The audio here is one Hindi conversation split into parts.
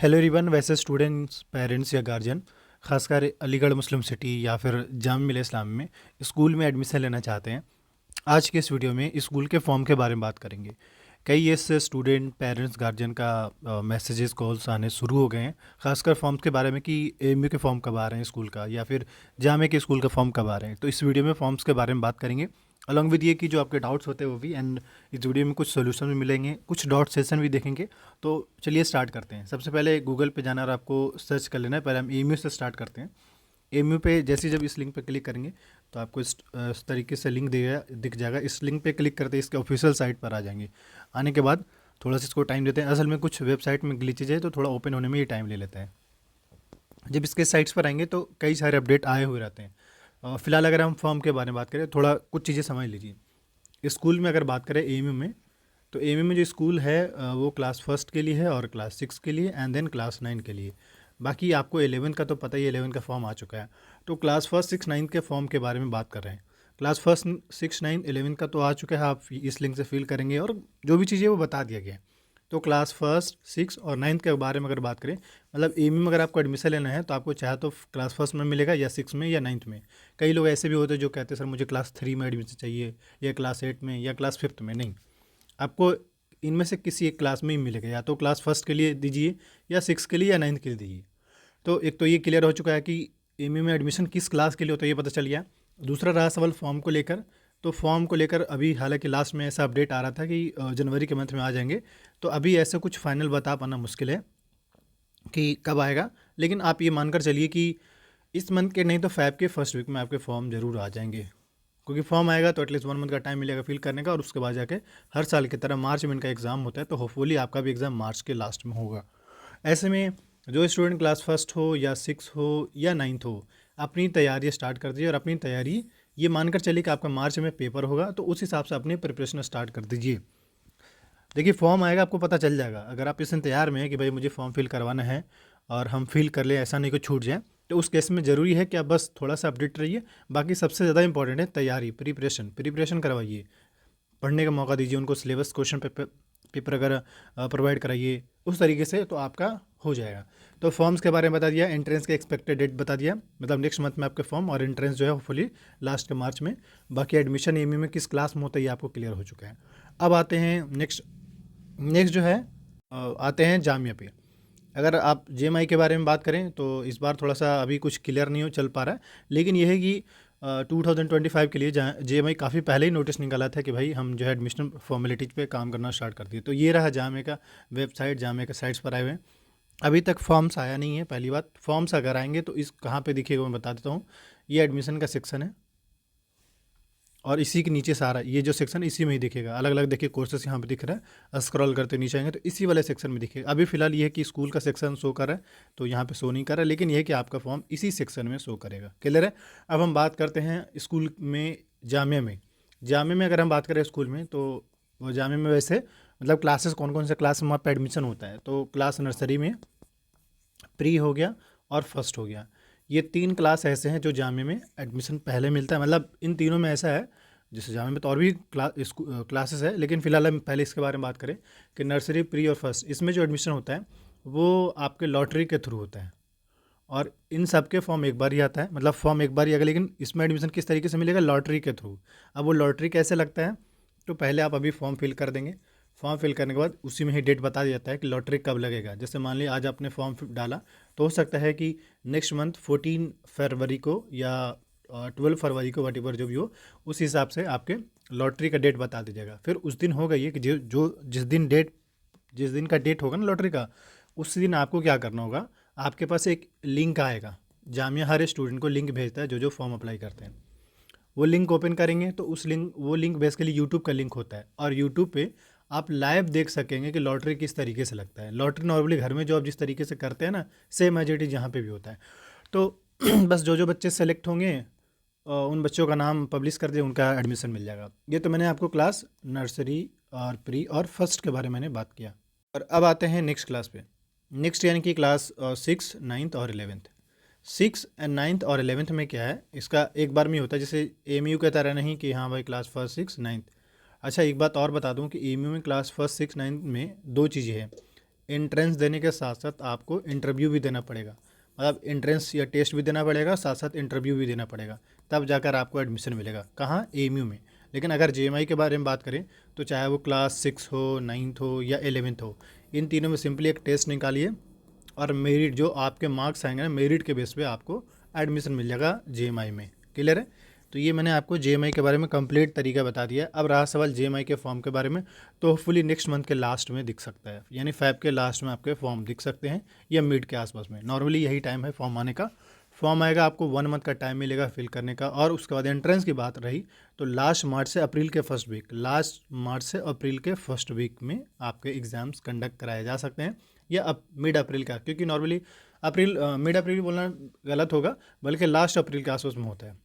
Hello everyone. वैसे स्टूडेंट्स, पेरेंट्स या गार्जियन खासकर अलीगढ़ मुस्लिम सिटी या फिर जामिया मिलिया इस्लामिया में स्कूल में एडमिशन लेना चाहते हैं। आज के इस वीडियो में स्कूल के फॉर्म के बारे में बात करेंगे। कई ऐसे स्टूडेंट, पेरेंट्स, गार्जियन का मैसेजेस, कॉल्स आने शुरू हो गए हैं खासकर फॉर्म्स के बारे में कि एएमयू के फॉर्म कब आ रहे हैं स्कूल का, या फिर जामिया के स्कूल का फॉर्म कब आ रहे हैं। तो इस वीडियो में फॉर्म्स के बारे में बात करेंगे, अलॉन्ग विद ये कि जो आपके डाउट्स होते हैं वो भी, एंड इस वीडियो में कुछ सोल्यूशन भी मिलेंगे, कुछ डॉट सेशन भी देखेंगे। तो चलिए स्टार्ट करते हैं। सबसे पहले गूगल पे जाना और आपको सर्च कर लेना है। पहले हम एएमयू से स्टार्ट करते हैं। एएमयू पे जैसे जब इस लिंक पे क्लिक करेंगे तो आपको इस तरीके से लिंक दिख जाएगा। इस लिंक पे क्लिक करते ही इसके ऑफिशियल साइट पर आ जाएंगे। आने के बाद थोड़ा सा इसको टाइम देते हैं। असल में कुछ वेबसाइट में ग्लिचेज है तो थोड़ा ओपन होने में ये टाइम ले लेते हैं। जब इसके साइट्स पर आएंगे तो कई सारे अपडेट आए हुए रहते हैं। फिलहाल अगर हम फॉर्म के बारे में बात करें, थोड़ा कुछ चीज़ें समझ लीजिए। स्कूल में अगर बात करें एएमयू में, तो एएमयू में जो स्कूल है वो क्लास फर्स्ट के लिए है और क्लास सिक्स के लिए एंड देन क्लास नाइन के लिए। बाकी आपको 11 का तो पता ही है, 11 का फॉर्म आ चुका है। तो क्लास फर्स्ट सिक्स नाइन के फॉर्म के बारे में बात कर रहे हैं। क्लास फर्स्ट सिक्स नाइन 11 का तो आ चुका है, आप इस लिंक से फिल करेंगे और जो भी चीज़ें वो बता दिया गया है। तो क्लास फर्स्ट सिक्स और नाइन्थ के बारे में अगर बात करें, मतलब एएमयू में अगर आपको एडमिशन लेना है तो आपको चाहे तो क्लास फर्स्ट में मिलेगा या सिक्स में या नाइन्थ में। कई लोग ऐसे भी होते हैं जो कहते हैं सर मुझे क्लास थ्री में एडमिशन चाहिए, या क्लास एट में, या क्लास फिफ्थ में। नहीं, आपको इनमें से किसी एक क्लास में ही मिलेगा। या तो क्लास फर्स्ट के लिए दीजिए, या सिक्स के लिए, या नाइन्थ के लिए दीजिए। तो एक तो ये क्लियर हो चुका है कि एमयू में एडमिशन किस क्लास के लिए होता है, ये पता चल गया। दूसरा रहा सवाल फॉर्म को लेकर। तो फॉर्म को लेकर अभी हालांकि लास्ट में ऐसा अपडेट आ रहा था कि जनवरी के मंथ में आ जाएंगे। तो अभी ऐसा कुछ फाइनल बता पाना मुश्किल है कि कब आएगा, लेकिन आप ये मानकर चलिए कि इस मंथ के नहीं तो फैब के फर्स्ट वीक में आपके फॉर्म ज़रूर आ जाएंगे। क्योंकि फॉर्म आएगा तो एटलीस्ट 1 मंथ का टाइम मिलेगा फिल करने का, और उसके बाद जाके हर साल की तरह मार्च में इनका एग्ज़ाम होता है। तो होपफुली आपका भी एग्ज़ाम मार्च के लास्ट में होगा। ऐसे में जो स्टूडेंट क्लास फर्स्ट हो या सिक्स हो या नाइन्थ हो, अपनी तैयारी स्टार्ट कर दीजिए। और अपनी तैयारी ये मानकर चलिए कि आपका मार्च में पेपर होगा, तो उस हिसाब से अपनी प्रिपरेशन स्टार्ट कर दीजिए। देखिए फॉर्म आएगा, आपको पता चल जाएगा। अगर आप इस इंतजार में है कि भाई मुझे फॉर्म फिल करवाना है और हम फिल कर लें, ऐसा नहीं कि छूट जाए, तो उस केस में ज़रूरी है कि आप बस थोड़ा सा अपडेट रहिए। बाकी सबसे ज़्यादा इंपॉर्टेंट है तैयारी, प्रिपरेशन करवाइए, पढ़ने का मौका दीजिए उनको। सिलेबस क्वेश्चन पेपर अगर प्रोवाइड कराइए उस तरीके से, तो आपका हो जाएगा। तो फॉर्म्स के बारे में बता दिया, एंट्रेंस के एक्सपेक्टेड डेट बता दिया, मतलब नेक्स्ट मंथ में आपके फॉर्म, और एंट्रेंस जो है होपफुली लास्ट के मार्च में। बाकी एडमिशन एमयू में किस क्लास में होता है ये आपको क्लियर हो चुका है। अब आते हैं नेक्स्ट जो है, आते हैं जामिया पे। अगर आप जेएमआई के बारे में बात करें तो इस बार थोड़ा सा अभी कुछ क्लियर नहीं हो चल पा रहा है, लेकिन यह है कि 2025 के लिए जेएमआई काफ़ी पहले ही नोटिस निकाला था कि भाई हम जो है एडमिशन फॉर्मेलिटीज पे काम करना स्टार्ट कर दिए। तो ये रहा जामिया का वेबसाइट, जामिया के साइट्स पर आए हुए हैं। अभी तक फॉर्म्स आया नहीं है। पहली बात, फॉर्म्स अगर आएंगे तो इस कहाँ पे दिखेगा मैं बता देता हूँ। ये एडमिशन का सेक्शन है और इसी के नीचे सारा ये जो सेक्शन इसी में ही दिखेगा। अलग अलग देखिए कोर्सेस यहाँ पे दिख रहा है। स्क्रॉल करते नीचे आएंगे तो इसी वाले सेक्शन में दिखेगा। अभी फिलहाल ये है कि स्कूल का सेक्शन शो कर रहा है तो यहाँ पे शो नहीं कर रहा है, लेकिन ये है कि आपका फॉर्म इसी सेक्शन में शो करेगा। क्लियर है। अब हम बात करते हैं स्कूल में, जामिया में अगर हम बात करें स्कूल में, तो वो जामिया में वैसे मतलब क्लासेस कौन कौन से क्लास में वहाँ पर एडमिशन होता है। तो क्लास नर्सरी में प्री हो गया और फर्स्ट हो गया। ये तीन क्लास ऐसे हैं जो जामिया में एडमिशन पहले मिलता है। मतलब इन तीनों में ऐसा है, जैसे जामिया में तो और भी क्लासेस है, लेकिन फिलहाल हम पहले इसके बारे में बात करें कि नर्सरी, प्री और फर्स्ट, इसमें जो एडमिशन होता है वो आपके लॉटरी के थ्रू होता है। और इन सब के फॉर्म एक बार ही आता है, मतलब फॉर्म एक बार ही आएगा, लेकिन इसमें एडमिशन किस तरीके से मिलेगा, लॉटरी के थ्रू। अब वो लॉटरी कैसे लगता है, तो पहले आप अभी फॉर्म फिल कर देंगे। फॉर्म फिल करने के बाद उसी में ही डेट बता दिया जाता है कि लॉटरी कब लगेगा। जैसे मान लीजिए आज आपने फॉर्म डाला, तो हो सकता है कि नेक्स्ट मंथ 14 फरवरी को या 12 फरवरी को, वट एवर जो भी हो, उस हिसाब से आपके लॉटरी का डेट बता दीजिएगा। फिर उस दिन होगा ये कि जिस दिन का डेट होगा ना लॉटरी का, उस दिन आपको क्या करना होगा, आपके पास एक लिंक आएगा। जामिया हर स्टूडेंट को लिंक भेजता है जो फॉर्म अप्लाई करते हैं। वो लिंक ओपन करेंगे तो वो लिंक बेसिकली यूट्यूब का लिंक होता है, और यूट्यूब पे आप लाइव देख सकेंगे कि लॉटरी किस तरीके से लगता है। लॉटरी नॉर्मली घर में जो आप जिस तरीके से करते हैं ना, सेम एज इट इज़ यहाँ पे भी होता है। तो बस जो बच्चे सेलेक्ट होंगे उन बच्चों का नाम पब्लिश कर दिए, उनका एडमिशन मिल जाएगा। ये तो मैंने आपको क्लास नर्सरी और प्री और फर्स्ट के बारे में मैंने बात किया। और अब आते हैं नेक्स्ट क्लास पे। नेक्स्ट यानी कि क्लास सिक्स, नाइन्थ और 11th। सिक्स एंड नाइन्थ और 11th में क्या है, इसका एक बार में ही होता है। जैसे एएमयू की तरह नहीं कि हाँ भाई क्लास फर्स्ट सिक्स नाइन्थ। अच्छा, एक बात और बता दूं कि एएमयू में क्लास फर्स्ट सिक्स नाइन्थ में दो चीज़ें हैं। एंट्रेंस देने के साथ साथ आपको इंटरव्यू भी देना पड़ेगा, मतलब एंट्रेंस या टेस्ट भी देना पड़ेगा, साथ साथ इंटरव्यू भी देना पड़ेगा, तब जाकर आपको एडमिशन मिलेगा। कहाँ? एएमयू में। लेकिन अगर जेएमआई के बारे में बात करें तो चाहे वो क्लास 6 हो, 9th हो या 11th हो, इन तीनों में सिंपली एक टेस्ट निकालिए और मेरिट जो आपके मार्क्स आएंगे ना, मेरिट के बेस पे आपको एडमिशन मिल जाएगा जेएमआई में। क्लियर है? तो ये मैंने आपको जेएमआई के बारे में कंप्लीट तरीका बता दिया। अब रहा सवाल जेएमआई के फॉर्म के बारे में, तो होपफुली नेक्स्ट मंथ के लास्ट में दिख सकता है, यानी फ़ेब के लास्ट में आपके फॉर्म दिख सकते हैं या मिड के आसपास में। नॉर्मली यही टाइम है फॉर्म आने का। फॉर्म आएगा, आपको 1 मंथ का टाइम मिलेगा फिल करने का। और उसके बाद एंट्रेंस की बात रही तो लास्ट मार्च से अप्रैल के फर्स्ट वीक में आपके एग्ज़ाम्स कंडक्ट कराए जा सकते हैं, या मिड अप्रैल का, क्योंकि नॉर्मली मिड अप्रैल बोलना गलत होगा, बल्कि लास्ट अप्रैल के आसपास में होता है।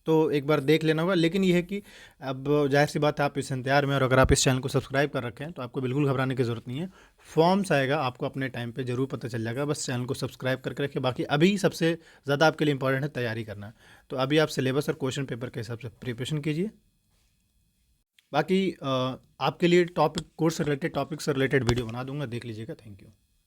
तो एक बार देख लेना होगा। लेकिन ये है कि अब जाहिर सी बात है आप इस इंतजार में, और अगर आप इस चैनल को सब्सक्राइब कर रखे हैं तो आपको बिल्कुल घबराने की ज़रूरत नहीं है। फॉर्म्स आएगा आपको अपने टाइम पे ज़रूर पता चल जाएगा, बस चैनल को सब्सक्राइब करके रखिए। बाकी अभी सबसे ज़्यादा आपके लिए इंपॉर्टेंट है तैयारी करना। तो अभी आप सिलेबस और क्वेश्चन पेपर के हिसाब से प्रिपरेशन कीजिए। बाकी आपके लिए टॉपिक कोर्स से रिलेटेड, टॉपिक से रिलेटेड वीडियो बना दूंगा, देख लीजिएगा। Thank you.